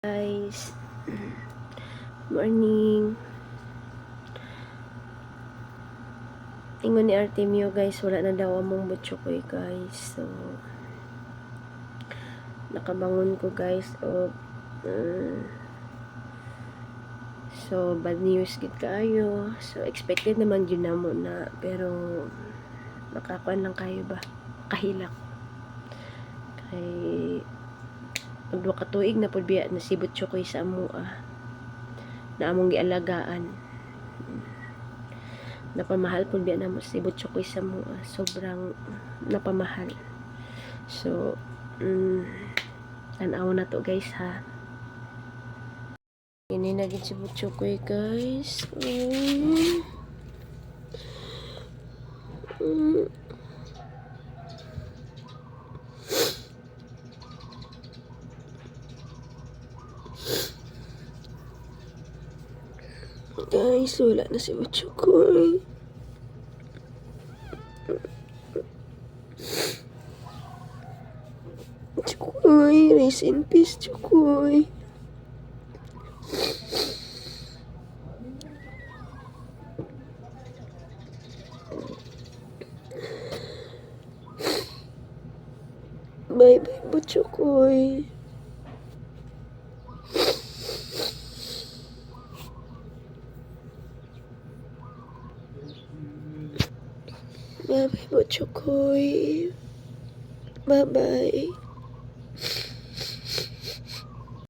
Guys, morning. Ingon ni Artemio guys, wala na daw among butchokoy guys. So nakabangon ko guys so bad news gid kaayo. So expected naman yun namo na, pero nakakuan lang kayo ba, kahilak kay magduha ka tuig na pud biya na si butchokoy sa amoa na among gialagaan. Napamahal po biya na si butchokoy sa mua. Sobrang napamahal. So, tanaw na to guys ha. Ini na gid si butchokoy guys. Guys, wala na si butchokoy. Chokoy, rest in peace, Chokoy. Bye bye, butchokoy. Bye bye, butchokoy. Bye bye.